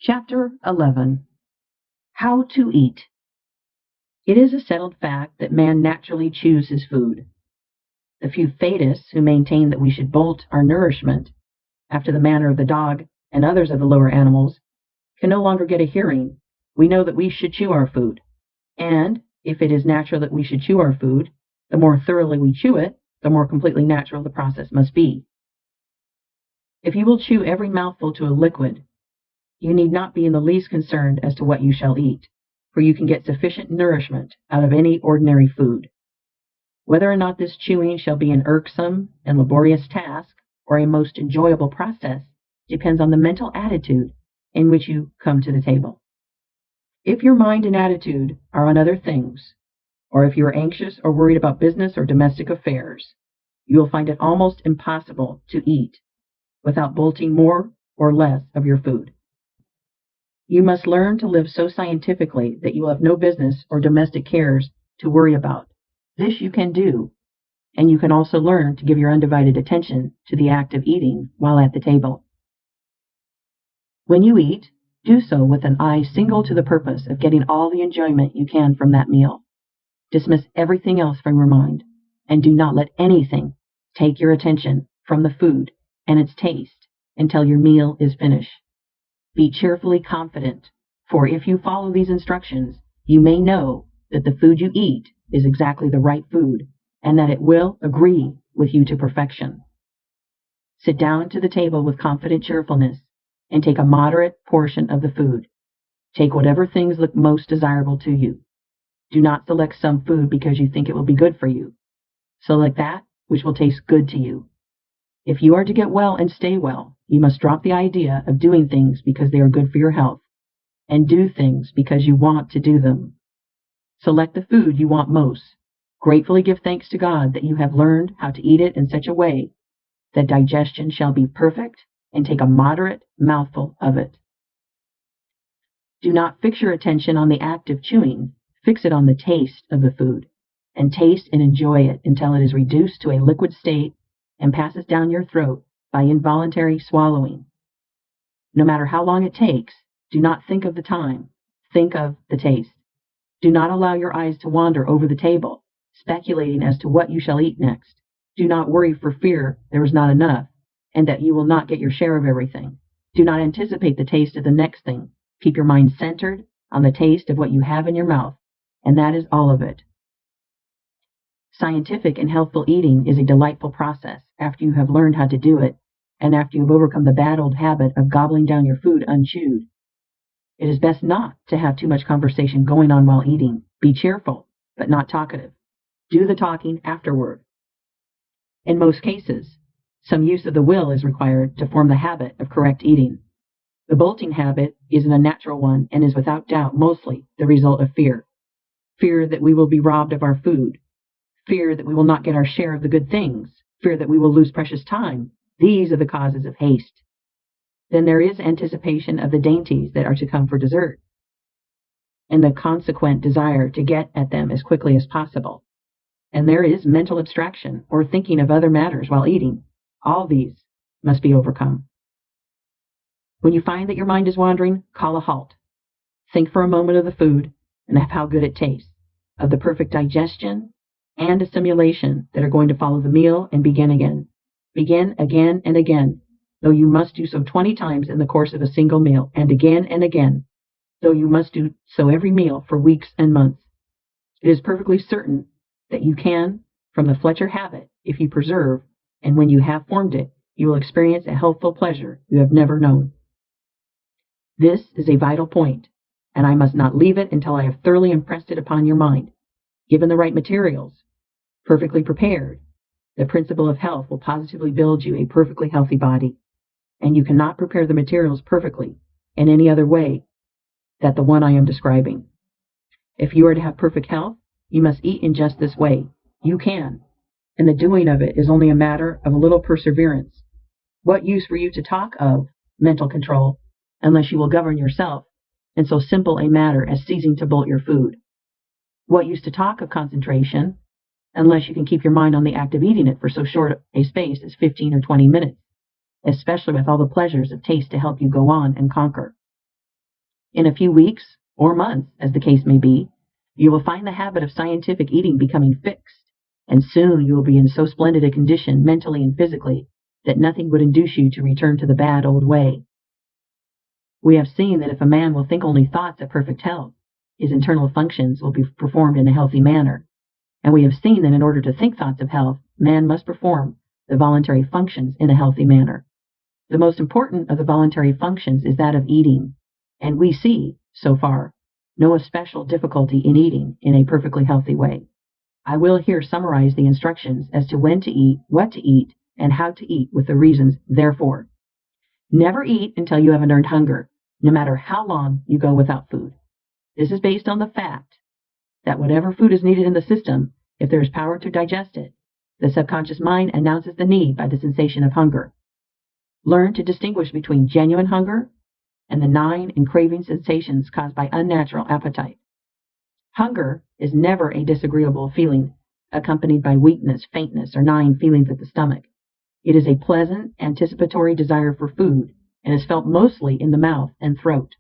Chapter 11. How to Eat. It is a settled fact that man naturally chews his food. The few fatists who maintain that we should bolt our nourishment, after the manner of the dog and others of the lower animals, can no longer get a hearing. We know that we should chew our food, and if it is natural that we should chew our food, the more thoroughly we chew it, the more completely natural the process must be. If you will chew every mouthful to a liquid, you need not be in the least concerned as to what you shall eat, for you can get sufficient nourishment out of any ordinary food. Whether or not this chewing shall be an irksome and laborious task, or a most enjoyable process, depends on the mental attitude in which you come to the table. If your mind and attitude are on other things, or if you are anxious or worried about business or domestic affairs, you will find it almost impossible to eat without bolting more or less of your food. You must learn to live so scientifically that you will have no business or domestic cares to worry about. This you can do, and you can also learn to give your undivided attention to the act of eating while at the table. When you eat, do so with an eye single to the purpose of getting all the enjoyment you can from that meal. Dismiss everything else from your mind, and do not let anything take your attention from the food and its taste until your meal is finished. Be cheerfully confident, for if you follow these instructions, you may know that the food you eat is exactly the right food, and that it will agree with you to perfection. Sit down to the table with confident cheerfulness, and take a moderate portion of the food. Take whatever things look most desirable to you. Do not select some food because you think it will be good for you. Select that which will taste good to you. If you are to get well and stay well, you must drop the idea of doing things because they are good for your health, and do things because you want to do them. Select the food you want most. Gratefully give thanks to God that you have learned how to eat it in such a way that digestion shall be perfect, and take a moderate mouthful of it. Do not fix your attention on the act of chewing. Fix it on the taste of the food, and taste and enjoy it until it is reduced to a liquid state and passes down your throat by involuntary swallowing. No matter how long it takes, do not think of the time. Think of the taste. Do not allow your eyes to wander over the table, speculating as to what you shall eat next. Do not worry for fear there is not enough, and that you will not get your share of everything. Do not anticipate the taste of the next thing. Keep your mind centered on the taste of what you have in your mouth, and that is all of it. Scientific and healthful eating is a delightful process after you have learned how to do it, and after you have overcome the bad old habit of gobbling down your food unchewed. It is best not to have too much conversation going on while eating. Be cheerful, but not talkative. Do the talking afterward. In most cases, some use of the will is required to form the habit of correct eating. The bolting habit is an unnatural one and is without doubt mostly the result of fear. Fear that we will be robbed of our food. Fear that we will not get our share of the good things. Fear that we will lose precious time. These are the causes of haste. Then there is anticipation of the dainties that are to come for dessert, and the consequent desire to get at them as quickly as possible. And there is mental abstraction, or thinking of other matters while eating. All these must be overcome. When you find that your mind is wandering, call a halt. Think for a moment of the food and of how good it tastes, of the perfect digestion and assimilation that are going to follow the meal, and begin again. Begin again and again, though you must do so 20 times in the course of a single meal, and again, though you must do so every meal for weeks and months. It is perfectly certain that you can, from the Fletcher habit, if you persevere, and when you have formed it, you will experience a healthful pleasure you have never known. This is a vital point, and I must not leave it until I have thoroughly impressed it upon your mind. Given the right materials, perfectly prepared, the principle of health will positively build you a perfectly healthy body, and you cannot prepare the materials perfectly in any other way than the one I am describing. If you are to have perfect health, you must eat in just this way. You can, and the doing of it is only a matter of a little perseverance. What use for you to talk of mental control unless you will govern yourself in so simple a matter as ceasing to bolt your food? What use to talk of concentration unless you can keep your mind on the act of eating it for so short a space as 15 or 20 minutes, especially with all the pleasures of taste to help you go on and conquer? In a few weeks, or months, as the case may be, you will find the habit of scientific eating becoming fixed, and soon you will be in so splendid a condition, mentally and physically, that nothing would induce you to return to the bad old way. We have seen that if a man will think only thoughts of perfect health, his internal functions will be performed in a healthy manner. And we have seen that in order to think thoughts of health, man must perform the voluntary functions in a healthy manner. The most important of the voluntary functions is that of eating, and we see, so far, no especial difficulty in eating in a perfectly healthy way. I will here summarize the instructions as to when to eat, what to eat, and how to eat with the reasons therefore. Never eat until you have an earned hunger, no matter how long you go without food. This is based on the fact that whatever food is needed in the system, if there is power to digest it, the subconscious mind announces the need by the sensation of hunger. Learn to distinguish between genuine hunger and the gnawing and craving sensations caused by unnatural appetite. Hunger is never a disagreeable feeling accompanied by weakness, faintness, or gnawing feelings at the stomach. It is a pleasant, anticipatory desire for food and is felt mostly in the mouth and throat.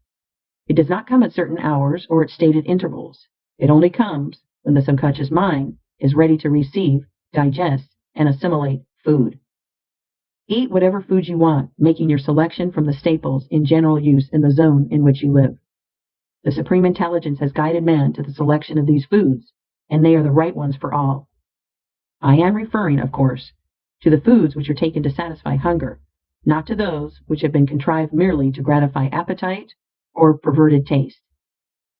It does not come at certain hours or at stated intervals. It only comes when the subconscious mind is ready to receive, digest, and assimilate food. Eat whatever food you want, making your selection from the staples in general use in the zone in which you live. The Supreme Intelligence has guided man to the selection of these foods, and they are the right ones for all. I am referring, of course, to the foods which are taken to satisfy hunger, not to those which have been contrived merely to gratify appetite or perverted taste.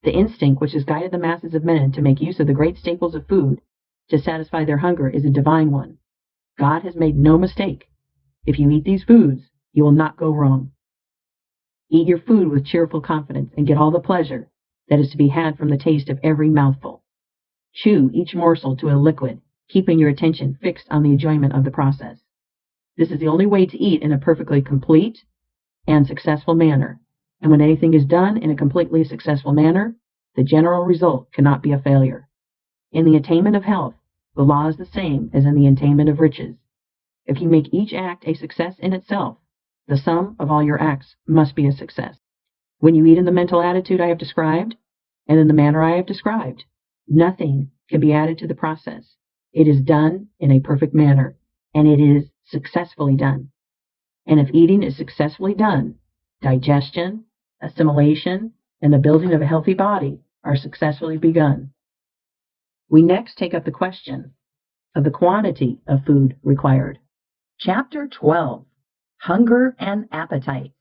The instinct which has guided the masses of men to make use of the great staples of food to satisfy their hunger is a divine one. God has made no mistake. If you eat these foods, you will not go wrong. Eat your food with cheerful confidence and get all the pleasure that is to be had from the taste of every mouthful. Chew each morsel to a liquid, keeping your attention fixed on the enjoyment of the process. This is the only way to eat in a perfectly complete and successful manner, and when anything is done in a completely successful manner, the general result cannot be a failure. In the attainment of health, the law is the same as in the attainment of riches. If you make each act a success in itself, the sum of all your acts must be a success. When you eat in the mental attitude I have described, and in the manner I have described, nothing can be added to the process. It is done in a perfect manner, and it is successfully done. And if eating is successfully done, digestion, assimilation, and the building of a healthy body are successfully begun. We next take up the question of the quantity of food required. Chapter 12. Hunger and Appetite.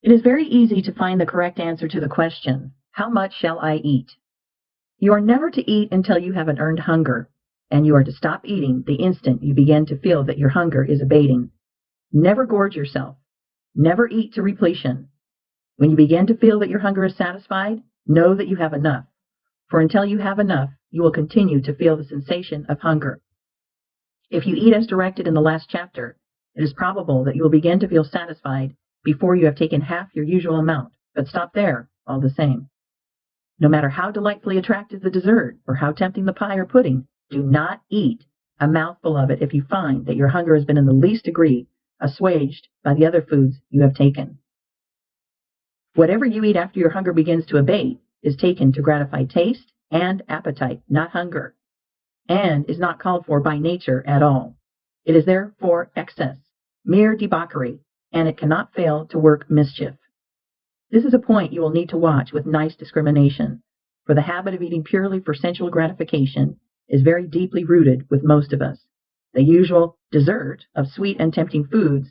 It is very easy to find the correct answer to the question, how much shall I eat? You are never to eat until you have an earned hunger, and you are to stop eating the instant you begin to feel that your hunger is abating. Never gorge yourself. Never eat to repletion. When you begin to feel that your hunger is satisfied, know that you have enough, for until you have enough, you will continue to feel the sensation of hunger. If you eat as directed in the last chapter, it is probable that you will begin to feel satisfied before you have taken half your usual amount, but stop there all the same. No matter how delightfully attractive the dessert or how tempting the pie or pudding, do not eat a mouthful of it if you find that your hunger has been in the least degree assuaged by the other foods you have taken. Whatever you eat after your hunger begins to abate is taken to gratify taste and appetite, not hunger, and is not called for by nature at all. It is therefore excess, mere debauchery, and it cannot fail to work mischief. This is a point you will need to watch with nice discrimination, for the habit of eating purely for sensual gratification is very deeply rooted with most of us. The usual dessert of sweet and tempting foods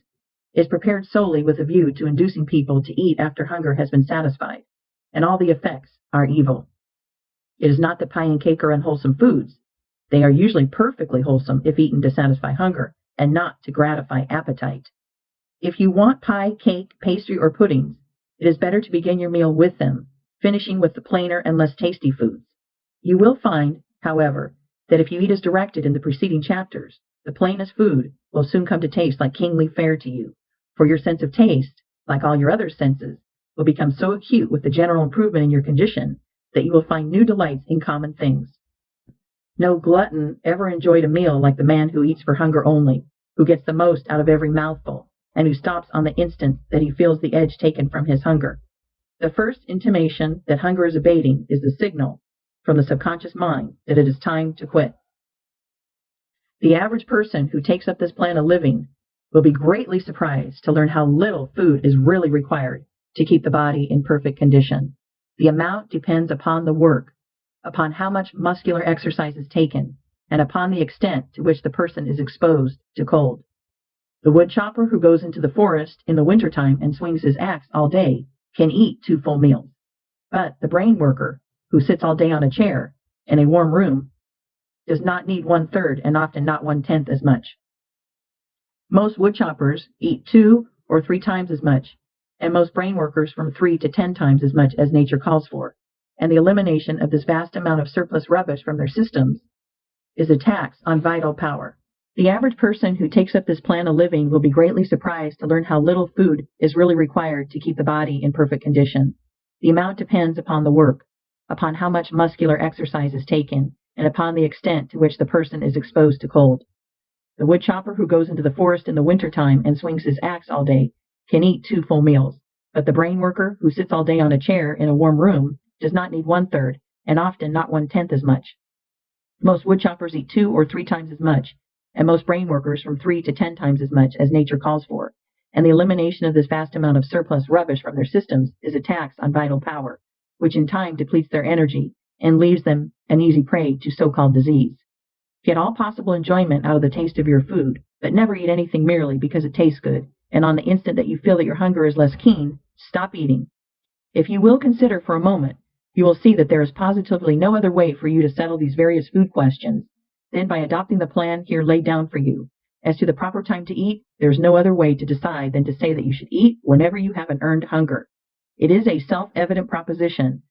is prepared solely with a view to inducing people to eat after hunger has been satisfied, and all the effects are evil. It is not that pie and cake are unwholesome foods. They are usually perfectly wholesome if eaten to satisfy hunger and not to gratify appetite. If you want pie, cake, pastry, or puddings, it is better to begin your meal with them, finishing with the plainer and less tasty foods. You will find, however, that if you eat as directed in the preceding chapters, the plainest food will soon come to taste like kingly fare to you, for your sense of taste, like all your other senses, will become so acute with the general improvement in your condition that you will find new delights in common things. No glutton ever enjoyed a meal like the man who eats for hunger only, who gets the most out of every mouthful, and who stops on the instant that he feels the edge taken from his hunger. The first intimation that hunger is abating is the signal from the subconscious mind that it is time to quit. The average person who takes up this plan of living will be greatly surprised to learn how little food is really required to keep the body in perfect condition. The amount depends upon the work, upon how much muscular exercise is taken, and upon the extent to which the person is exposed to cold. The wood chopper who goes into the forest in the wintertime and swings his axe all day can eat 2 full meals, but the brain worker who sits all day on a chair in a warm room does not need 1/3 and often not 1/10 as much. Most wood choppers eat 2 or 3 times as much, and most brain workers from 3 to 10 times as much as nature calls for, and the elimination of this vast amount of surplus rubbish from their systems is a tax on vital power. The average person who takes up this plan of living will be greatly surprised to learn how little food is really required to keep the body in perfect condition. The amount depends upon the work, upon how much muscular exercise is taken, and upon the extent to which the person is exposed to cold. The wood chopper who goes into the forest in the wintertime and swings his axe all day can eat 2 full meals, but the brain worker who sits all day on a chair in a warm room does not need 1/3 and often not 1/10 as much. Most wood choppers eat 2 or 3 times as much, and most brain workers from 3 to 10 times as much as nature calls for, and the elimination of this vast amount of surplus rubbish from their systems is a tax on vital power, which in time depletes their energy and leaves them an easy prey to so-called disease. Get all possible enjoyment out of the taste of your food, but never eat anything merely because it tastes good, and on the instant that you feel that your hunger is less keen, stop eating. If you will consider for a moment, you will see that there is positively no other way for you to settle these various food questions than by adopting the plan here laid down for you. As to the proper time to eat, there is no other way to decide than to say that you should eat whenever you have an earned hunger. It is a self-evident proposition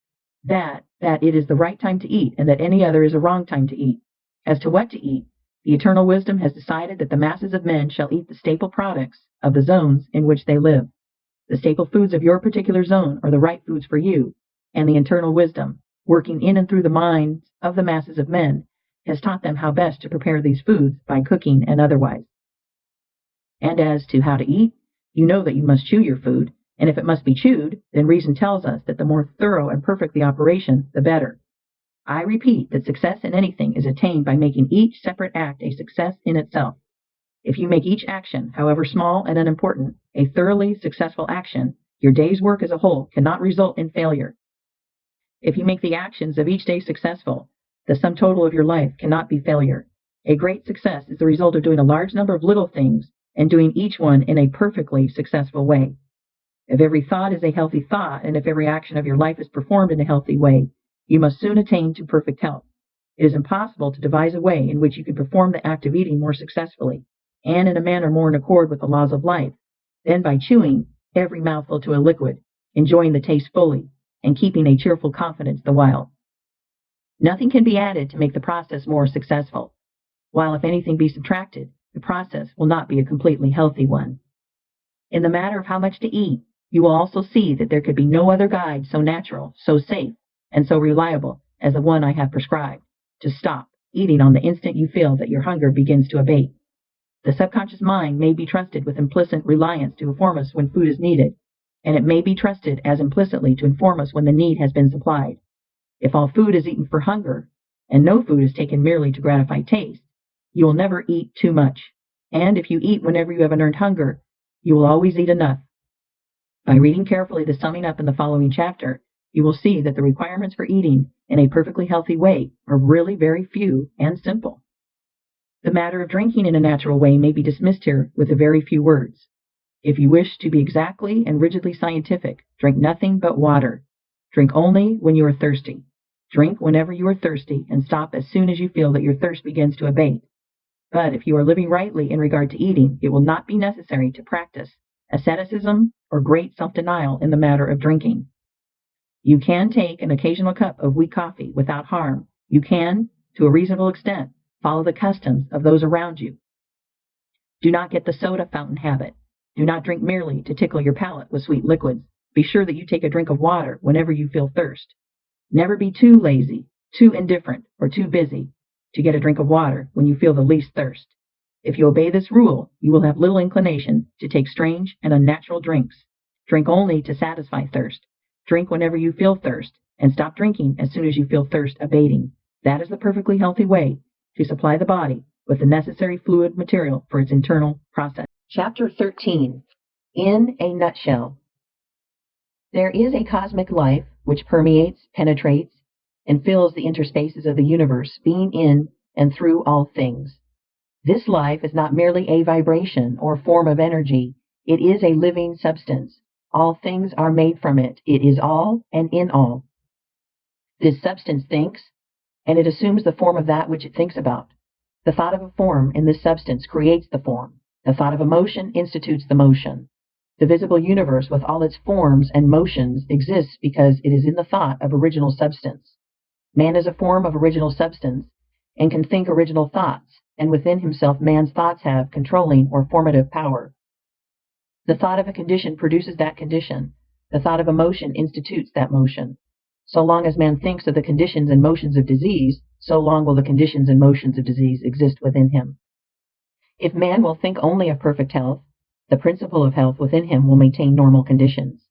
that it is the right time to eat and that any other is a wrong time to eat. As to what to eat, the eternal wisdom has decided that the masses of men shall eat the staple products of the zones in which they live. The staple foods of your particular zone are the right foods for you, and the eternal wisdom, working in and through the minds of the masses of men, has taught them how best to prepare these foods by cooking and otherwise. And as to how to eat, you know that you must chew your food, and if it must be chewed, then reason tells us that the more thorough and perfect the operation, the better. I repeat that success in anything is attained by making each separate act a success in itself. If you make each action, however small and unimportant, a thoroughly successful action, your day's work as a whole cannot result in failure. If you make the actions of each day successful, the sum total of your life cannot be failure. A great success is the result of doing a large number of little things and doing each one in a perfectly successful way. If every thought is a healthy thought, and if every action of your life is performed in a healthy way, you must soon attain to perfect health. It is impossible to devise a way in which you can perform the act of eating more successfully, and in a manner more in accord with the laws of life, than by chewing every mouthful to a liquid, enjoying the taste fully, and keeping a cheerful confidence the while. Nothing can be added to make the process more successful, while if anything be subtracted, the process will not be a completely healthy one. In the matter of how much to eat, you will also see that there could be no other guide so natural, so safe, and so reliable as the one I have prescribed: to stop eating on the instant you feel that your hunger begins to abate. The subconscious mind may be trusted with implicit reliance to inform us when food is needed, and it may be trusted as implicitly to inform us when the need has been supplied. If all food is eaten for hunger, and no food is taken merely to gratify taste, you will never eat too much, and if you eat whenever you have an earned hunger, you will always eat enough. By reading carefully the summing up in the following chapter, you will see that the requirements for eating in a perfectly healthy way are really very few and simple. The matter of drinking in a natural way may be dismissed here with a very few words. If you wish to be exactly and rigidly scientific, drink nothing but water. Drink only when you are thirsty. Drink whenever you are thirsty, and stop as soon as you feel that your thirst begins to abate. But if you are living rightly in regard to eating, it will not be necessary to practice asceticism or great self-denial in the matter of drinking. You can take an occasional cup of weak coffee without harm. You can, to a reasonable extent, follow the customs of those around you. Do not get the soda fountain habit. Do not drink merely to tickle your palate with sweet liquids. Be sure that you take a drink of water whenever you feel thirst. Never be too lazy, too indifferent, or too busy to get a drink of water when you feel the least thirst. If you obey this rule, you will have little inclination to take strange and unnatural drinks. Drink only to satisfy thirst. Drink whenever you feel thirst, and stop drinking as soon as you feel thirst abating. That is the perfectly healthy way to supply the body with the necessary fluid material for its internal process. Chapter 13. In a nutshell. There is a cosmic life which permeates, penetrates, and fills the interspaces of the universe, being in and through all things. This life is not merely a vibration or form of energy, it is a living substance. All things are made from it. It is all and in all. This substance thinks, and it assumes the form of that which it thinks about. The thought of a form in this substance creates the form. The thought of a motion institutes the motion. The visible universe with all its forms and motions exists because it is in the thought of original substance. Man is a form of original substance and can think original thoughts, and within himself man's thoughts have controlling or formative power. The thought of a condition produces that condition. The thought of a motion institutes that motion. So long as man thinks of the conditions and motions of disease, so long will the conditions and motions of disease exist within him. If man will think only of perfect health, the principle of health within him will maintain normal conditions.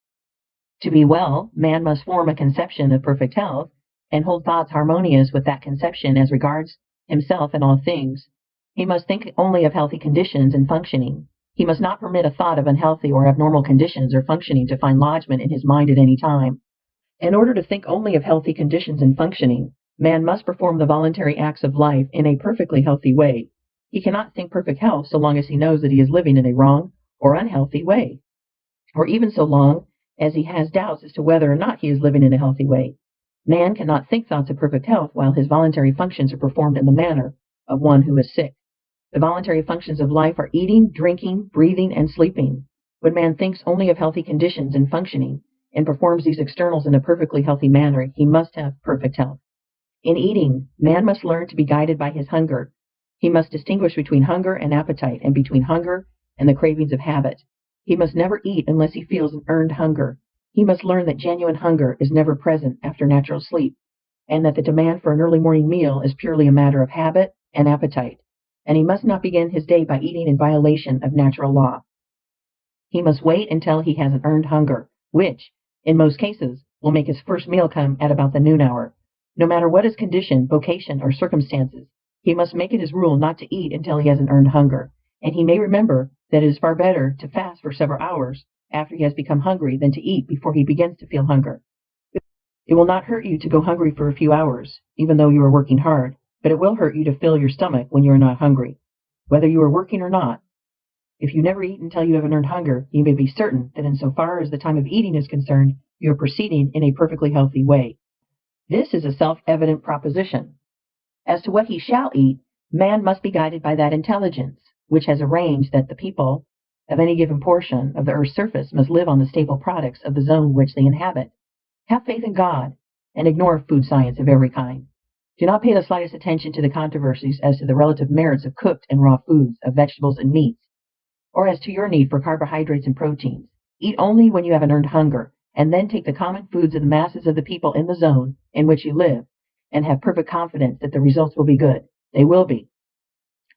To be well, man must form a conception of perfect health and hold thoughts harmonious with that conception as regards himself and all things. He must think only of healthy conditions and functioning. He must not permit a thought of unhealthy or abnormal conditions or functioning to find lodgment in his mind at any time. In order to think only of healthy conditions and functioning, man must perform the voluntary acts of life in a perfectly healthy way. He cannot think perfect health so long as he knows that he is living in a wrong or unhealthy way, or even so long as he has doubts as to whether or not he is living in a healthy way. Man cannot think thoughts of perfect health while his voluntary functions are performed in the manner of one who is sick. The voluntary functions of life are eating, drinking, breathing, and sleeping. When man thinks only of healthy conditions and functioning, and performs these externals in a perfectly healthy manner, he must have perfect health. In eating, man must learn to be guided by his hunger. He must distinguish between hunger and appetite, and between hunger and the cravings of habit. He must never eat unless he feels an earned hunger. He must learn that genuine hunger is never present after natural sleep, and that the demand for an early morning meal is purely a matter of habit and appetite. And he must not begin his day by eating in violation of natural law. He must wait until he has an earned hunger, which, in most cases, will make his first meal come at about the noon hour. No matter what his condition, vocation, or circumstances, he must make it his rule not to eat until he has an earned hunger, and he may remember that it is far better to fast for several hours after he has become hungry than to eat before he begins to feel hunger. It will not hurt you to go hungry for a few hours, even though you are working hard, but it will hurt you to fill your stomach when you are not hungry, whether you are working or not. If you never eat until you have an earned hunger, you may be certain that insofar as the time of eating is concerned, you are proceeding in a perfectly healthy way. This is a self-evident proposition. As to what he shall eat, man must be guided by that intelligence which has arranged that the people of any given portion of the earth's surface must live on the staple products of the zone which they inhabit. Have faith in God, and ignore food science of every kind. Do not pay the slightest attention to the controversies as to the relative merits of cooked and raw foods, of vegetables and meats, or as to your need for carbohydrates and proteins. Eat only when you have an earned hunger, and then take the common foods of the masses of the people in the zone in which you live, and have perfect confidence that the results will be good. They will be.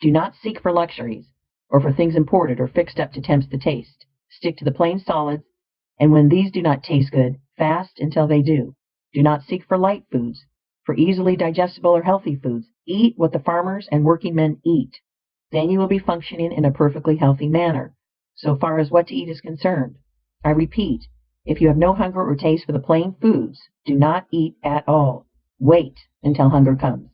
Do not seek for luxuries, or for things imported or fixed up to tempt the taste. Stick to the plain solids, and when these do not taste good, fast until they do. Do not seek for light foods, for easily digestible or healthy foods. Eat what the farmers and working men eat. Then you will be functioning in a perfectly healthy manner, so far as what to eat is concerned. I repeat, if you have no hunger or taste for the plain foods, do not eat at all. Wait until hunger comes.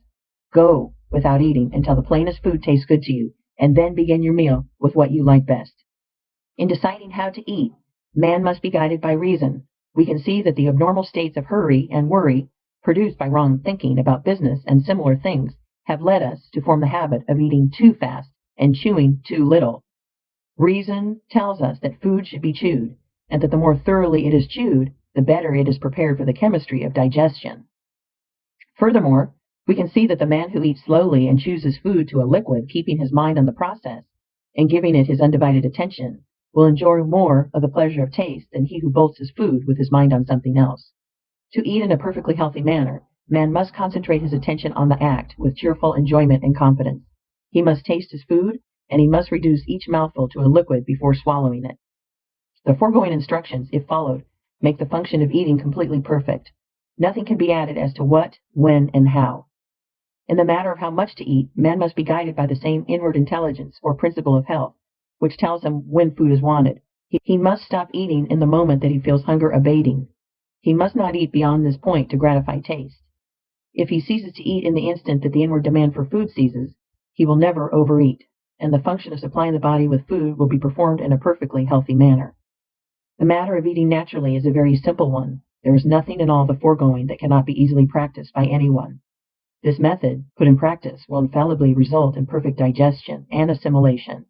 Go without eating until the plainest food tastes good to you, and then begin your meal with what you like best. In deciding how to eat, man must be guided by reason. We can see that the abnormal states of hurry and worry produced by wrong thinking about business and similar things have led us to form the habit of eating too fast and chewing too little. Reason tells us that food should be chewed, and that the more thoroughly it is chewed, the better it is prepared for the chemistry of digestion. Furthermore, we can see that the man who eats slowly and chews his food to a liquid, keeping his mind on the process and giving it his undivided attention, will enjoy more of the pleasure of taste than he who bolts his food with his mind on something else. To eat in a perfectly healthy manner, man must concentrate his attention on the act with cheerful enjoyment and confidence. He must taste his food, and he must reduce each mouthful to a liquid before swallowing it. The foregoing instructions, if followed, make the function of eating completely perfect. Nothing can be added as to what, when, and how. In the matter of how much to eat, man must be guided by the same inward intelligence or principle of health, which tells him when food is wanted. He must stop eating in the moment that he feels hunger abating. He must not eat beyond this point to gratify taste. If he ceases to eat in the instant that the inward demand for food ceases, he will never overeat, and the function of supplying the body with food will be performed in a perfectly healthy manner. The matter of eating naturally is a very simple one. There is nothing in all the foregoing that cannot be easily practiced by anyone. This method, put in practice, will infallibly result in perfect digestion and assimilation,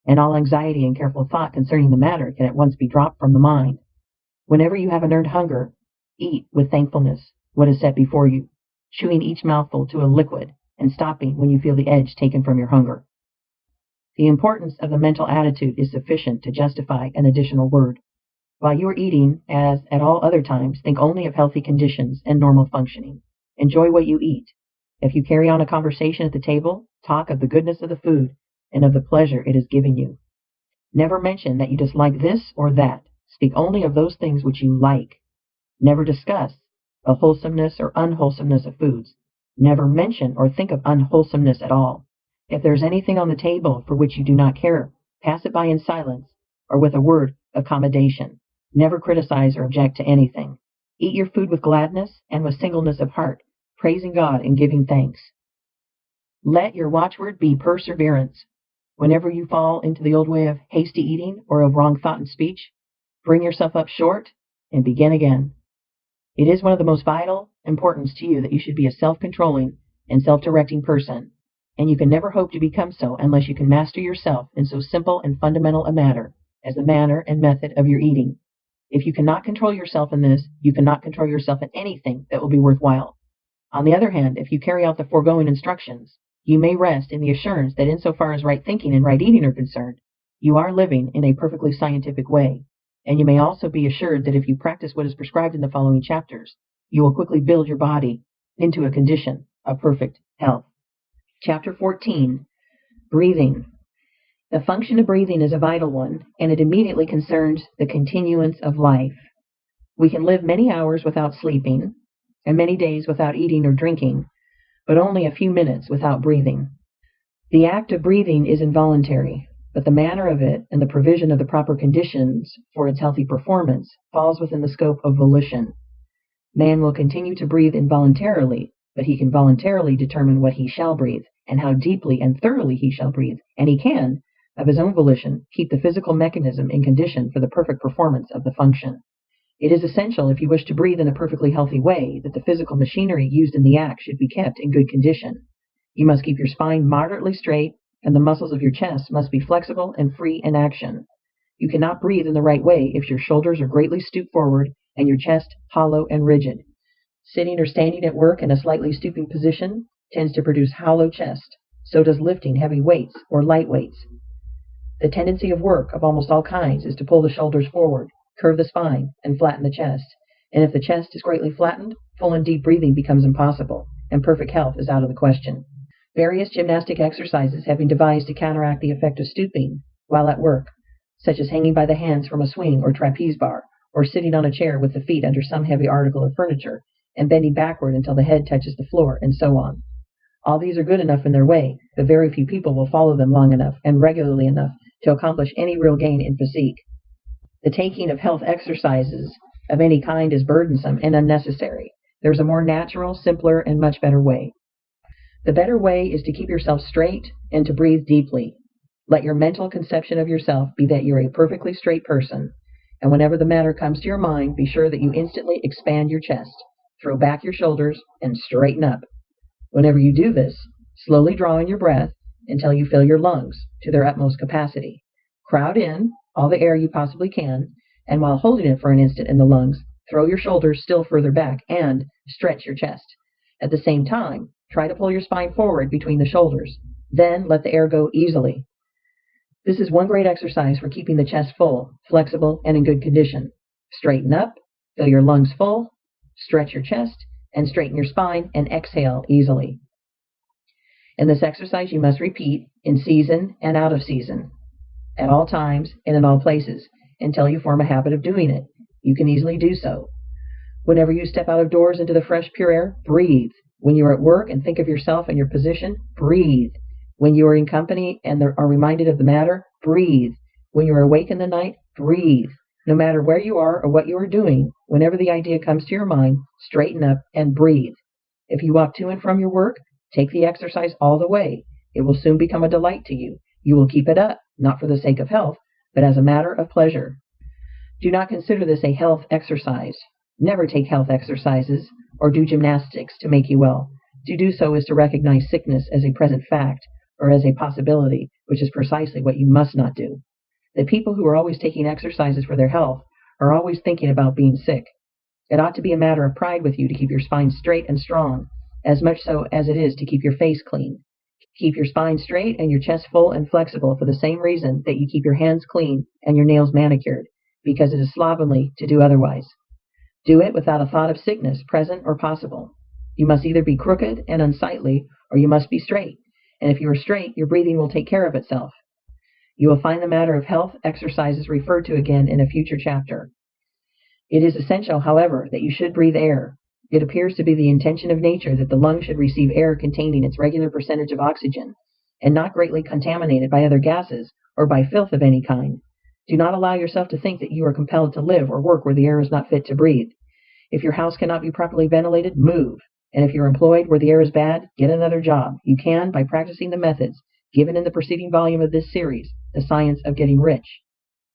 and all anxiety and careful thought concerning the matter can at once be dropped from the mind. Whenever you have an earned hunger, eat with thankfulness what is set before you, chewing each mouthful to a liquid and stopping when you feel the edge taken from your hunger. The importance of the mental attitude is sufficient to justify an additional word. While you are eating, as at all other times, think only of healthy conditions and normal functioning. Enjoy what you eat. If you carry on a conversation at the table, talk of the goodness of the food and of the pleasure it is giving you. Never mention that you dislike this or that. Speak only of those things which you like. Never discuss the wholesomeness or unwholesomeness of foods. Never mention or think of unwholesomeness at all. If there is anything on the table for which you do not care, pass it by in silence or with a word of commendation. Never criticize or object to anything. Eat your food with gladness and with singleness of heart, praising God and giving thanks. Let your watchword be perseverance. Whenever you fall into the old way of hasty eating or of wrong thought and speech, bring yourself up short and begin again. It is one of the most vital importance to you that you should be a self-controlling and self-directing person, and you can never hope to become so unless you can master yourself in so simple and fundamental a matter as the manner and method of your eating. If you cannot control yourself in this, you cannot control yourself in anything that will be worthwhile. On the other hand, if you carry out the foregoing instructions, you may rest in the assurance that insofar as right thinking and right eating are concerned, you are living in a perfectly scientific way. And you may also be assured that if you practice what is prescribed in the following chapters, you will quickly build your body into a condition of perfect health. Chapter 14, Breathing. The function of breathing is a vital one, and it immediately concerns the continuance of life. We can live many hours without sleeping, and many days without eating or drinking, but only a few minutes without breathing. The act of breathing is involuntary, but the manner of it and the provision of the proper conditions for its healthy performance falls within the scope of volition. Man will continue to breathe involuntarily, but he can voluntarily determine what he shall breathe and how deeply and thoroughly he shall breathe, and he can, of his own volition, keep the physical mechanism in condition for the perfect performance of the function. It is essential, if you wish to breathe in a perfectly healthy way, that the physical machinery used in the act should be kept in good condition. You must keep your spine moderately straight, and the muscles of your chest must be flexible and free in action. You cannot breathe in the right way if your shoulders are greatly stooped forward and your chest hollow and rigid. Sitting or standing at work in a slightly stooping position tends to produce hollow chest. So does lifting heavy weights or light weights. The tendency of work of almost all kinds is to pull the shoulders forward, curve the spine, and flatten the chest. And if the chest is greatly flattened, full and deep breathing becomes impossible, and perfect health is out of the question. Various gymnastic exercises have been devised to counteract the effect of stooping while at work, such as hanging by the hands from a swing or trapeze bar, or sitting on a chair with the feet under some heavy article of furniture, and bending backward until the head touches the floor, and so on. All these are good enough in their way, but very few people will follow them long enough and regularly enough to accomplish any real gain in physique. The taking of health exercises of any kind is burdensome and unnecessary. There's a more natural, simpler, and much better way. The better way is to keep yourself straight and to breathe deeply. Let your mental conception of yourself be that you're a perfectly straight person, and whenever the matter comes to your mind, be sure that you instantly expand your chest, throw back your shoulders, and straighten up. Whenever you do this, slowly draw in your breath until you fill your lungs to their utmost capacity. Crowd in all the air you possibly can, and while holding it for an instant in the lungs, throw your shoulders still further back and stretch your chest. At the same time, try to pull your spine forward between the shoulders. Then let the air go easily. This is one great exercise for keeping the chest full, flexible, and in good condition. Straighten up, fill your lungs full, stretch your chest, and straighten your spine, and exhale easily. In this exercise you must repeat in season and out of season, at all times and in all places, until you form a habit of doing it. you can easily do so. Whenever you step out of doors into the fresh, pure air, breathe. When you are at work and think of yourself and your position, breathe. When you are in company and are reminded of the matter, breathe. When you are awake in the night, breathe. No matter where you are or what you are doing, whenever the idea comes to your mind, straighten up and breathe. If you walk to and from your work, take the exercise all the way. It will soon become a delight to you. You will keep it up, not for the sake of health, but as a matter of pleasure. Do not consider this a health exercise. Never take health exercises or do gymnastics to make you well. To do so is to recognize sickness as a present fact or as a possibility, which is precisely what you must not do. The people who are always taking exercises for their health are always thinking about being sick. It ought to be a matter of pride with you to keep your spine straight and strong, as much so as it is to keep your face clean. Keep your spine straight and your chest full and flexible for the same reason that you keep your hands clean and your nails manicured, because it is slovenly to do otherwise. Do it without a thought of sickness, present or possible. You must either be crooked and unsightly, or you must be straight. And if you are straight, your breathing will take care of itself. You will find the matter of health exercises referred to again in a future chapter. It is essential, however, that you should breathe air. It appears to be the intention of nature that the lungs should receive air containing its regular percentage of oxygen, and not greatly contaminated by other gases or by filth of any kind. Do not allow yourself to think that you are compelled to live or work where the air is not fit to breathe. If your house cannot be properly ventilated, move. And if you're employed where the air is bad, get another job. You can by practicing the methods given in the preceding volume of this series, The Science of Getting Rich.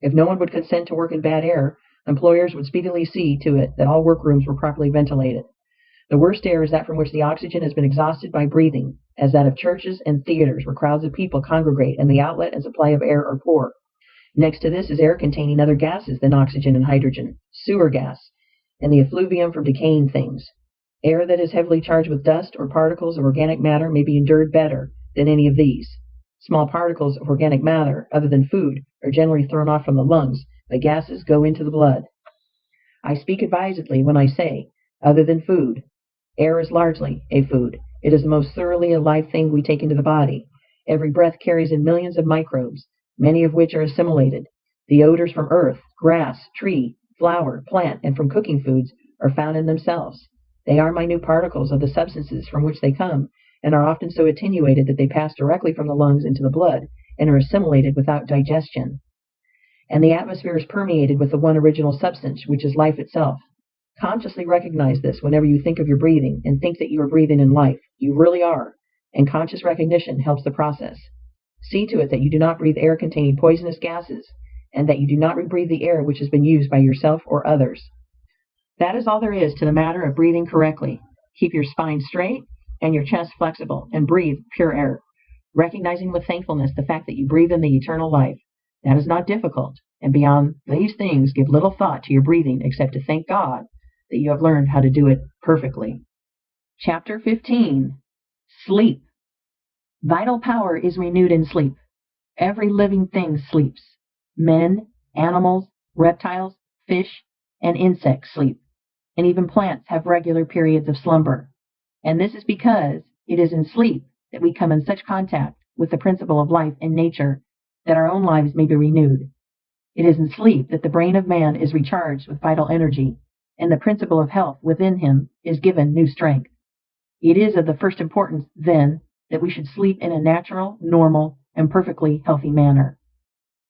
If no one would consent to work in bad air, employers would speedily see to it that all workrooms were properly ventilated. The worst air is that from which the oxygen has been exhausted by breathing, as that of churches and theaters where crowds of people congregate and the outlet and supply of air are poor. Next to this is air containing other gases than oxygen and hydrogen, sewer gas, and the effluvium from decaying things. Air that is heavily charged with dust or particles of organic matter may be endured better than any of these. Small particles of organic matter, other than food, are generally thrown off from the lungs, but gases go into the blood. I speak advisedly when I say, other than food. Air is largely a food. It is the most thoroughly alive thing we take into the body. Every breath carries in millions of microbes, many of which are assimilated. The odors from earth, grass, tree, flower, plant, and from cooking foods are found in themselves. They are minute particles of the substances from which they come, and are often so attenuated that they pass directly from the lungs into the blood and are assimilated without digestion. And the atmosphere is permeated with the one original substance, which is life itself. Consciously recognize this whenever you think of your breathing and think that you are breathing in life. You really are, and conscious recognition helps the process. See to it that you do not breathe air containing poisonous gases, and that you do not rebreathe the air which has been used by yourself or others. That is all there is to the matter of breathing correctly. Keep your spine straight and your chest flexible, and breathe pure air, recognizing with thankfulness the fact that you breathe in the eternal life. That is not difficult, and beyond these things give little thought to your breathing except to thank God that you have learned how to do it perfectly. Chapter 15. Sleep. Vital power is renewed in sleep. Every living thing sleeps. Men, animals, reptiles, fish, and insects sleep, and even plants have regular periods of slumber. And this is because it is in sleep that we come in such contact with the principle of life in nature that our own lives may be renewed. It is in sleep that the brain of man is recharged with vital energy, and the principle of health within him is given new strength. It is of the first importance, then, that we should sleep in a natural, normal, and perfectly healthy manner.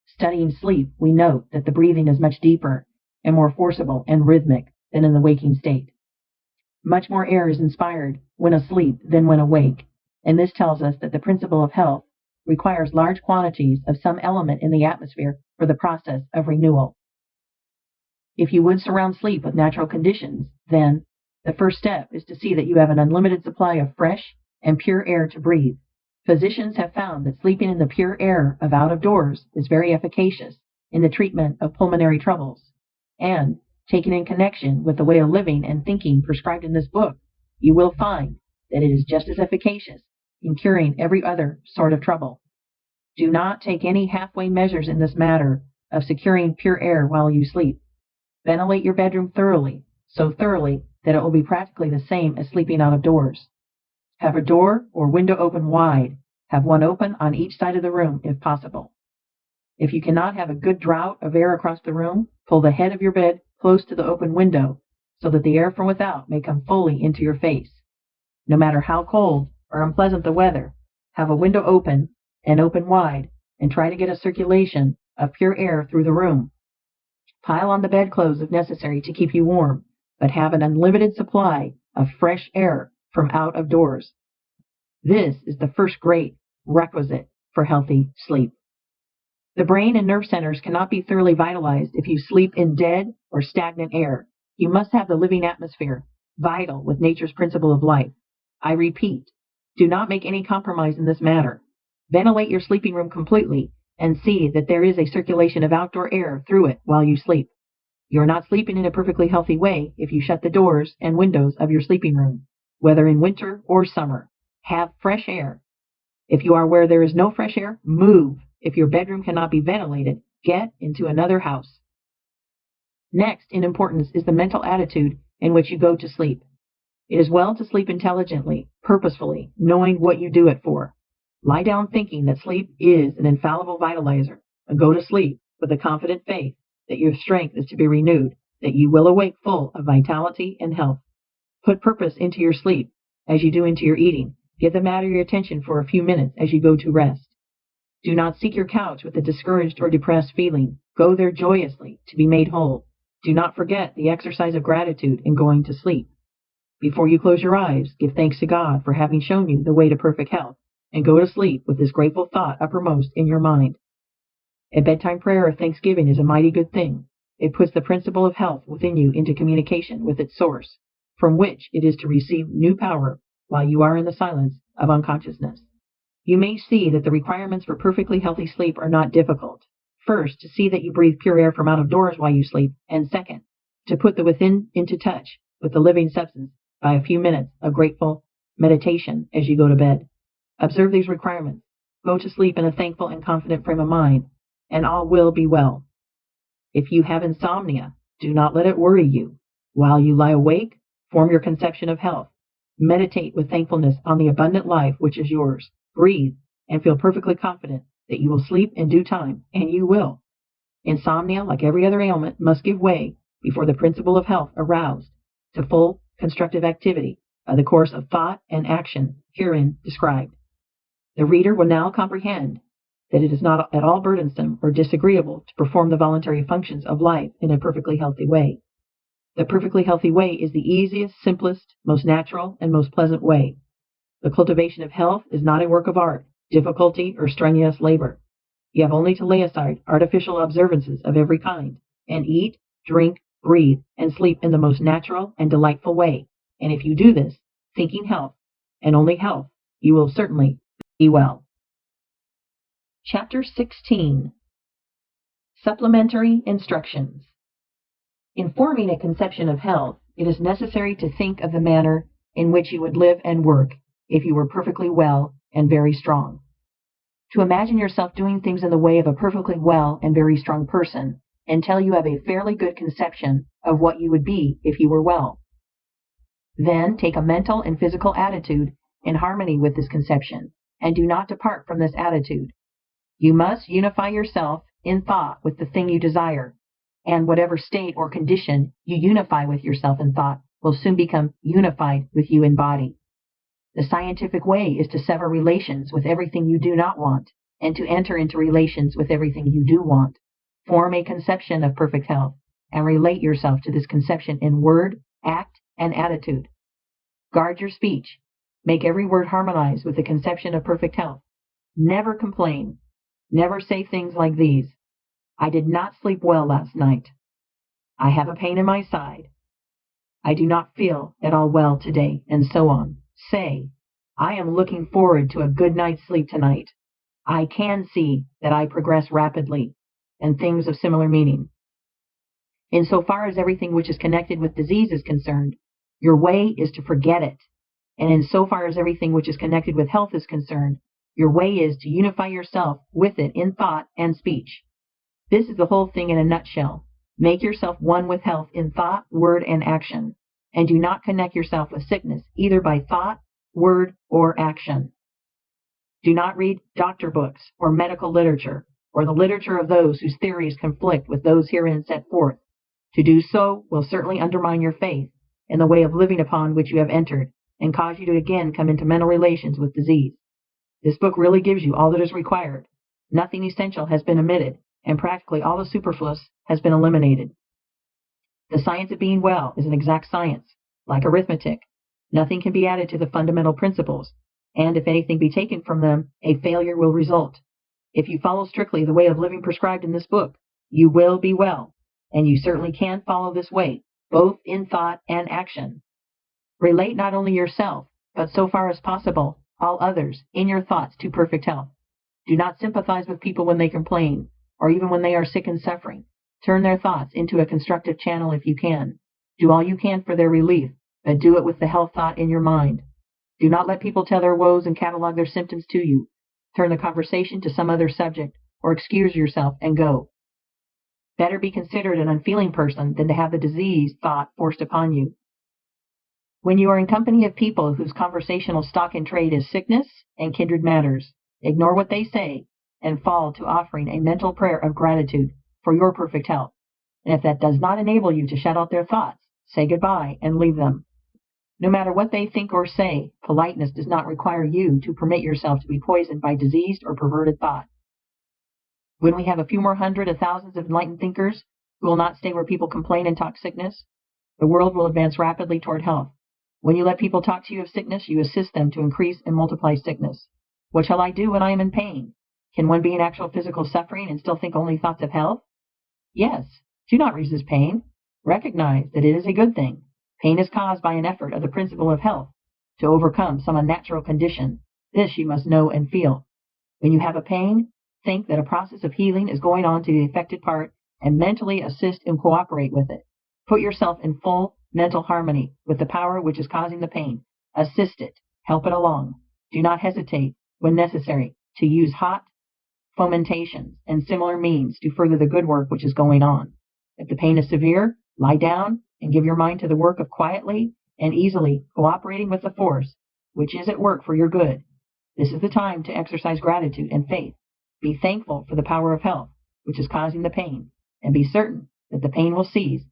Studying sleep, we note that the breathing is much deeper and more forcible and rhythmic than in the waking state. Much more air is inspired when asleep than when awake, and this tells us that the principle of health requires large quantities of some element in the atmosphere for the process of renewal. If you would surround sleep with natural conditions, then the first step is to see that you have an unlimited supply of fresh and pure air to breathe. Physicians have found that sleeping in the pure air of out of doors is very efficacious in the treatment of pulmonary troubles, and taken in connection with the way of living and thinking prescribed in this book, you will find that it is just as efficacious in curing every other sort of trouble. Do not take any halfway measures in this matter of securing pure air while you sleep. Ventilate your bedroom thoroughly, so thoroughly that it will be practically the same as sleeping out of doors. Have a door or window open wide. Have one open on each side of the room if possible. If you cannot have a good draught of air across the room, pull the head of your bed close to the open window so that the air from without may come fully into your face. No matter how cold or unpleasant the weather, have a window open and open wide and try to get a circulation of pure air through the room. Pile on the bedclothes if necessary to keep you warm, but have an unlimited supply of fresh air from out of doors. This is the first great requisite for healthy sleep. The brain and nerve centers cannot be thoroughly vitalized if you sleep in dead or stagnant air. You must have the living atmosphere, vital with nature's principle of life. I repeat, do not make any compromise in this matter. Ventilate your sleeping room completely and see that there is a circulation of outdoor air through it while you sleep. You are not sleeping in a perfectly healthy way if you shut the doors and windows of your sleeping room, whether in winter or summer. Have fresh air. If you are where there is no fresh air, move. If your bedroom cannot be ventilated, get into another house. Next in importance is the mental attitude in which you go to sleep. It is well to sleep intelligently, purposefully, knowing what you do it for. Lie down thinking that sleep is an infallible vitalizer, and go to sleep with a confident faith that your strength is to be renewed, that you will awake full of vitality and health. Put purpose into your sleep as you do into your eating. Give the matter your attention for a few minutes as you go to rest. Do not seek your couch with a discouraged or depressed feeling. Go there joyously to be made whole. Do not forget the exercise of gratitude in going to sleep. Before you close your eyes, give thanks to God for having shown you the way to perfect health, and go to sleep with this grateful thought uppermost in your mind. A bedtime prayer of thanksgiving is a mighty good thing. It puts the principle of health within you into communication with its source, from which it is to receive new power while you are in the silence of unconsciousness. You may see that the requirements for perfectly healthy sleep are not difficult. First, to see that you breathe pure air from out of doors while you sleep, and second, to put the within into touch with the living substance by a few minutes of grateful meditation as you go to bed. Observe these requirements. Go to sleep in a thankful and confident frame of mind, and all will be well. If you have insomnia, do not let it worry you. While you lie awake, form your conception of health. Meditate with thankfulness on the abundant life which is yours. Breathe and feel perfectly confident that you will sleep in due time, and you will. Insomnia, like every other ailment, must give way before the principle of health aroused to full constructive activity by the course of thought and action herein described. The reader will now comprehend that it is not at all burdensome or disagreeable to perform the voluntary functions of life in a perfectly healthy way. The perfectly healthy way is the easiest, simplest, most natural, and most pleasant way. The cultivation of health is not a work of art, difficulty, or strenuous labor. You have only to lay aside artificial observances of every kind, and eat, drink, breathe, and sleep in the most natural and delightful way. And if you do this, thinking health, and only health, you will certainly be well. Chapter 16. Supplementary Instructions. In forming a conception of health, it is necessary to think of the manner in which you would live and work if you were perfectly well and very strong. To imagine yourself doing things in the way of a perfectly well and very strong person until you have a fairly good conception of what you would be if you were well. Then take a mental and physical attitude in harmony with this conception, and do not depart from this attitude. You must unify yourself in thought with the thing you desire, and whatever state or condition you unify with yourself in thought will soon become unified with you in body. The scientific way is to sever relations with everything you do not want, and to enter into relations with everything you do want. Form a conception of perfect health, and relate yourself to this conception in word, act, and attitude. Guard your speech. Make every word harmonize with the conception of perfect health. Never complain. Never say things like these: I did not sleep well last night. I have a pain in my side. I do not feel at all well today, and so on. Say, I am looking forward to a good night's sleep tonight. I can see that I progress rapidly, and things of similar meaning. Insofar as everything which is connected with disease is concerned, your way is to forget it. And insofar as everything which is connected with health is concerned, your way is to unify yourself with it in thought and speech. This is the whole thing in a nutshell. Make yourself one with health in thought, word, and action, and do not connect yourself with sickness either by thought, word, or action. Do not read doctor books or medical literature, or the literature of those whose theories conflict with those herein set forth. To do so will certainly undermine your faith in the way of living upon which you have entered, and cause you to again come into mental relations with disease. This book really gives you all that is required. Nothing essential has been omitted, and practically all the superfluous has been eliminated. The science of being well is an exact science, like arithmetic. Nothing can be added to the fundamental principles, and if anything be taken from them, a failure will result. If you follow strictly the way of living prescribed in this book, you will be well, and you certainly can follow this way, both in thought and action. Relate not only yourself, but so far as possible, all others, in your thoughts to perfect health. Do not sympathize with people when they complain, or even when they are sick and suffering. Turn their thoughts into a constructive channel if you can. Do all you can for their relief, but do it with the health thought in your mind. Do not let people tell their woes and catalog their symptoms to you. Turn the conversation to some other subject, or excuse yourself and go. Better be considered an unfeeling person than to have the disease thought forced upon you. When you are in company of people whose conversational stock in trade is sickness and kindred matters, ignore what they say and fall to offering a mental prayer of gratitude for your perfect health. And if that does not enable you to shut out their thoughts, say goodbye and leave them. No matter what they think or say, politeness does not require you to permit yourself to be poisoned by diseased or perverted thought. When we have a few more hundred of thousands of enlightened thinkers who will not stay where people complain and talk sickness, the world will advance rapidly toward health. When you let people talk to you of sickness, you assist them to increase and multiply sickness. What shall I do when I am in pain? Can one be in actual physical suffering and still think only thoughts of health? Yes. Do not resist pain. Recognize that it is a good thing. Pain is caused by an effort of the principle of health to overcome some unnatural condition. This you must know and feel. When you have a pain, think that a process of healing is going on to the affected part and mentally assist and cooperate with it. Put yourself in full mental harmony with the power which is causing the pain. Assist it. Help it along. Do not hesitate, when necessary, to use hot fomentations and similar means to further the good work which is going on. If the pain is severe, lie down and give your mind to the work of quietly and easily cooperating with the force which is at work for your good. This is the time to exercise gratitude and faith. Be thankful for the power of health which is causing the pain, and be certain that the pain will cease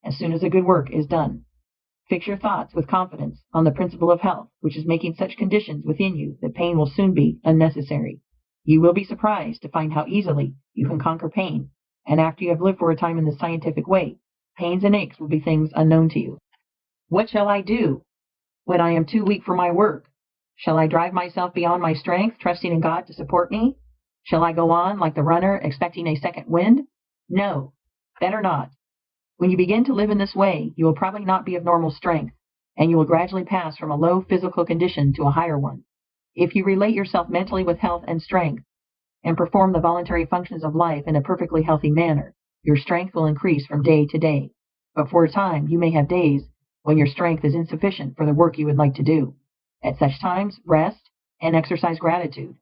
as soon as the good work is done. Fix your thoughts with confidence on the principle of health which is making such conditions within you that pain will soon be unnecessary. You will be surprised to find how easily you can conquer pain, and after you have lived for a time in the scientific way, pains and aches will be things unknown to you. What shall I do when I am too weak for my work? Shall I drive myself beyond my strength, trusting in God to support me? Shall I go on like the runner, expecting a second wind? No, better not. When you begin to live in this way, you will probably not be of normal strength, and you will gradually pass from a low physical condition to a higher one. If you relate yourself mentally with health and strength, and perform the voluntary functions of life in a perfectly healthy manner, your strength will increase from day to day. But for a time, you may have days when your strength is insufficient for the work you would like to do. At such times, rest and exercise gratitude.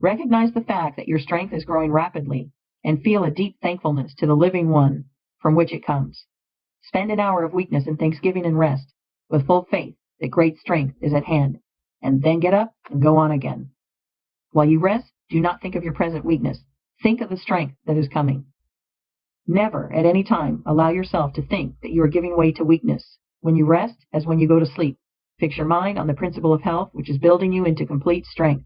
Recognize the fact that your strength is growing rapidly, and feel a deep thankfulness to the living one from which it comes. Spend an hour of weakness in thanksgiving and rest, with full faith that great strength is at hand, and then get up and go on again. While you rest, do not think of your present weakness. Think of the strength that is coming. Never at any time allow yourself to think that you are giving way to weakness. When you rest, as when you go to sleep, fix your mind on the principle of health which is building you into complete strength.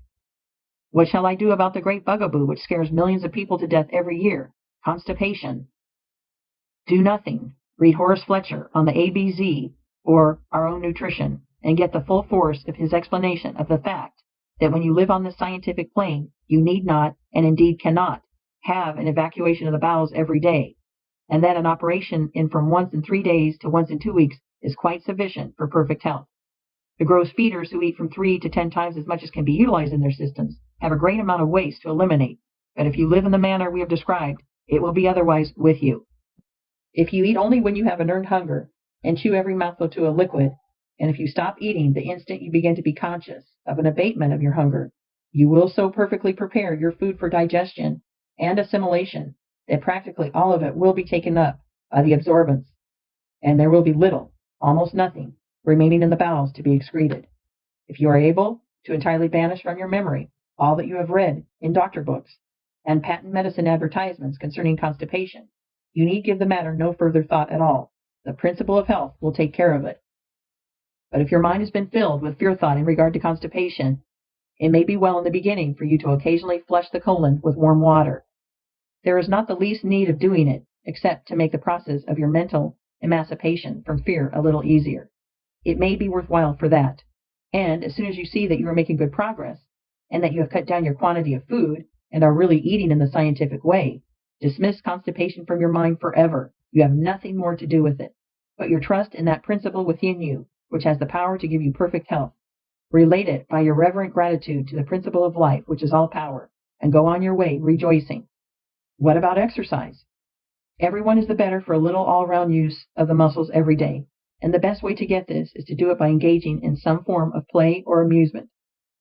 What shall I do about the great bugaboo which scares millions of people to death every year? Constipation. Do nothing. Read Horace Fletcher on the ABZ or Our Own Nutrition, and get the full force of his explanation of the fact that when you live on the scientific plane, you need not, and indeed cannot, have an evacuation of the bowels every day, and that an operation in from once in 3 days to once in 2 weeks is quite sufficient for perfect health. The gross feeders who eat from 3 to 10 times as much as can be utilized in their systems have a great amount of waste to eliminate, but if you live in the manner we have described, it will be otherwise with you. If you eat only when you have an earned hunger, and chew every mouthful to a liquid, and if you stop eating the instant you begin to be conscious of an abatement of your hunger, you will so perfectly prepare your food for digestion and assimilation that practically all of it will be taken up by the absorbents, and there will be little, almost nothing, remaining in the bowels to be excreted. If you are able to entirely banish from your memory all that you have read in doctor books and patent medicine advertisements concerning constipation, You need give the matter no further thought at all. The principle of health will take care of it. But if your mind has been filled with fear thought in regard to constipation, it may be well in the beginning for you to occasionally flush the colon with warm water. There is not the least need of doing it, except to make the process of your mental emancipation from fear a little easier. It may be worthwhile for that. And as soon as you see that you are making good progress, and that you have cut down your quantity of food, and are really eating in the scientific way, dismiss constipation from your mind forever. You have nothing more to do with it. Put your trust in that principle within you, which has the power to give you perfect health. Relate it by your reverent gratitude to the principle of life, which is all power, and go on your way rejoicing. What about exercise? Everyone is the better for a little all-round use of the muscles every day, and the best way to get this is to do it by engaging in some form of play or amusement.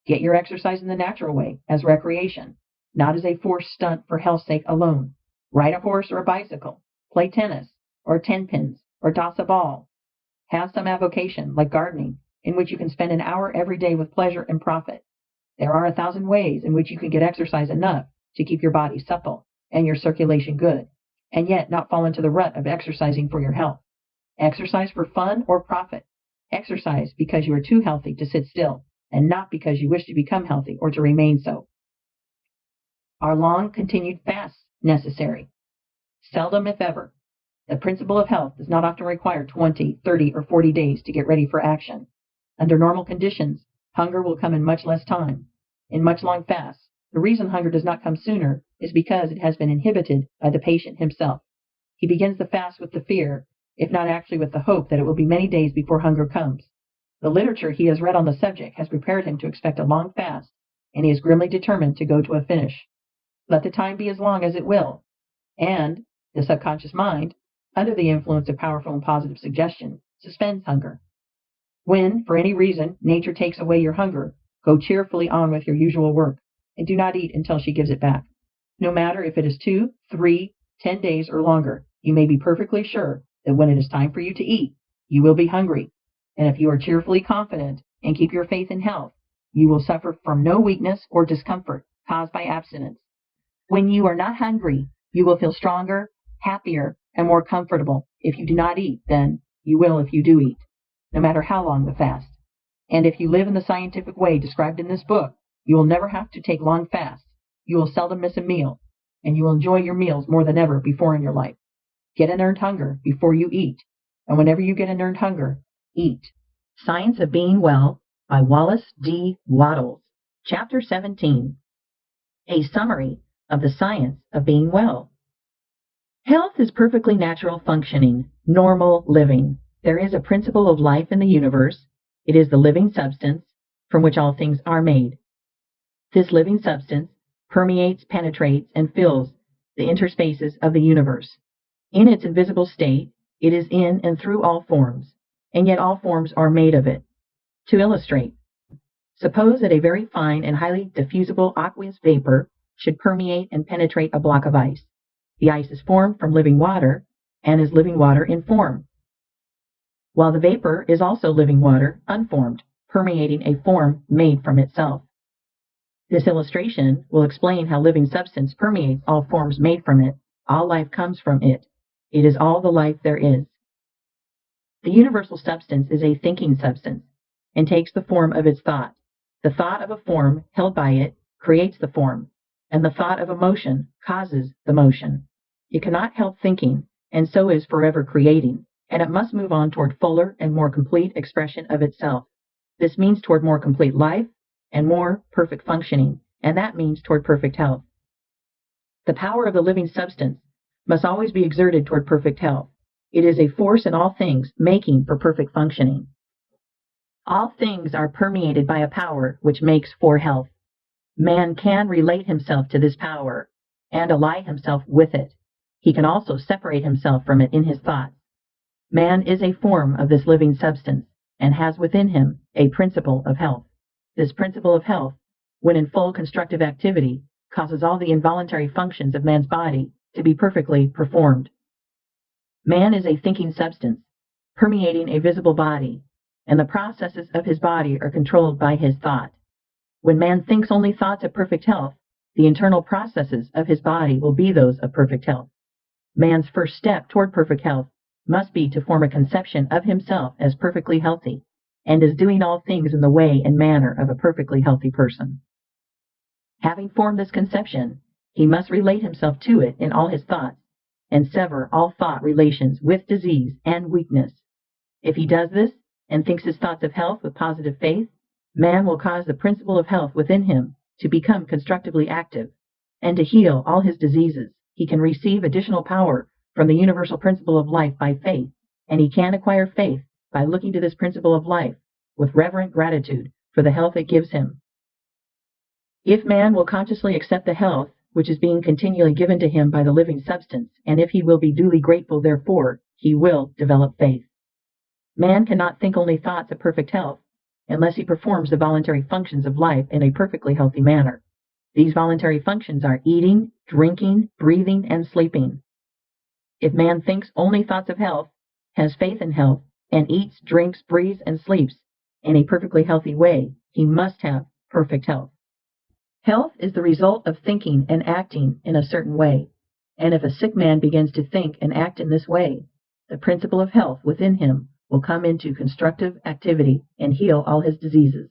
Get your exercise in the natural way, as recreation, not as a forced stunt for health's sake alone. Ride a horse or a bicycle, play tennis, or 10 pins, or toss a ball. Have some avocation, like gardening, in which you can spend an hour every day with pleasure and profit. There are 1,000 ways in which you can get exercise enough to keep your body supple and your circulation good, and yet not fall into the rut of exercising for your health. Exercise for fun or profit. Exercise because you are too healthy to sit still, and not because you wish to become healthy or to remain so. Are long continued fasts necessary? Seldom, if ever. The principle of health does not often require 20, 30, or 40 days to get ready for action. Under normal conditions, hunger will come in much less time. In much long fasts, the reason hunger does not come sooner is because it has been inhibited by the patient himself. He begins the fast with the fear, if not actually with the hope, that it will be many days before hunger comes. The literature he has read on the subject has prepared him to expect a long fast, and he is grimly determined to go to a finish. Let the time be as long as it will, and the subconscious mind, under the influence of powerful and positive suggestion, suspends hunger. When, for any reason, nature takes away your hunger, go cheerfully on with your usual work, and do not eat until she gives it back. No matter if it is 2, 3, 10 days, or longer, you may be perfectly sure that when it is time for you to eat, you will be hungry. And if you are cheerfully confident and keep your faith in health, you will suffer from no weakness or discomfort caused by abstinence. When you are not hungry, you will feel stronger, happier, and more comfortable if you do not eat than you will if you do eat, no matter how long the fast. And if you live in the scientific way described in this book, you will never have to take long fasts. You will seldom miss a meal, and you will enjoy your meals more than ever before in your life. Get an earned hunger before you eat, and whenever you get an earned hunger, eat. Science of Being Well by Wallace D. Wattles. Chapter 17. A summary of the science of being well. Health is perfectly natural functioning, normal living. There is a principle of life in the universe. It is the living substance from which all things are made. This living substance permeates, penetrates, and fills the interspaces of the universe. In its invisible state, it is in and through all forms, and yet all forms are made of it. To illustrate, suppose that a very fine and highly diffusible aqueous vapor should permeate and penetrate a block of ice. The ice is formed from living water and is living water in form, while the vapor is also living water unformed, permeating a form made from itself. This illustration will explain how living substance permeates all forms made from it. All life comes from it. It is all the life there is. The universal substance is a thinking substance and takes the form of its thought. The thought of a form held by it creates the form, and the thought of a motion causes the motion. It cannot help thinking, and so is forever creating, and it must move on toward fuller and more complete expression of itself. This means toward more complete life and more perfect functioning, and that means toward perfect health. The power of the living substance must always be exerted toward perfect health. It is a force in all things, making for perfect functioning. All things are permeated by a power which makes for health. Man can relate himself to this power and ally himself with it. He can also separate himself from it in his thoughts. Man is a form of this living substance and has within him a principle of health. This principle of health, when in full constructive activity, causes all the involuntary functions of man's body to be perfectly performed. Man is a thinking substance, permeating a visible body, and the processes of his body are controlled by his thought. When man thinks only thoughts of perfect health, the internal processes of his body will be those of perfect health. Man's first step toward perfect health must be to form a conception of himself as perfectly healthy and as doing all things in the way and manner of a perfectly healthy person. Having formed this conception, he must relate himself to it in all his thoughts and sever all thought relations with disease and weakness. If he does this and thinks his thoughts of health with positive faith, man will cause the principle of health within him to become constructively active and to heal all his diseases. He can receive additional power from the universal principle of life by faith, and he can acquire faith by looking to this principle of life with reverent gratitude for the health it gives him. If man will consciously accept the health which is being continually given to him by the living substance, and if he will be duly grateful therefor, he will develop faith. Man cannot think only thoughts of perfect health unless he performs the voluntary functions of life in a perfectly healthy manner. These voluntary functions are eating, drinking, breathing, and sleeping. If man thinks only thoughts of health, has faith in health, and eats, drinks, breathes, and sleeps in a perfectly healthy way, he must have perfect health. Health is the result of thinking and acting in a certain way, and if a sick man begins to think and act in this way, the principle of health within him will come into constructive activity and heal all his diseases.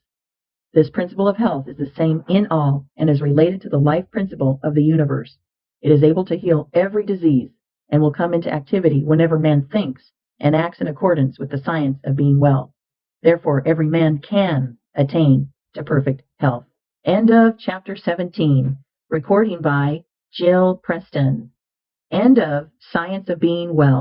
This principle of health is the same in all and is related to the life principle of the universe. It is able to heal every disease and will come into activity whenever man thinks and acts in accordance with the science of being well. Therefore, every man can attain to perfect health. End of chapter 17. Recording by Jill Preston. End of Science of Being Well.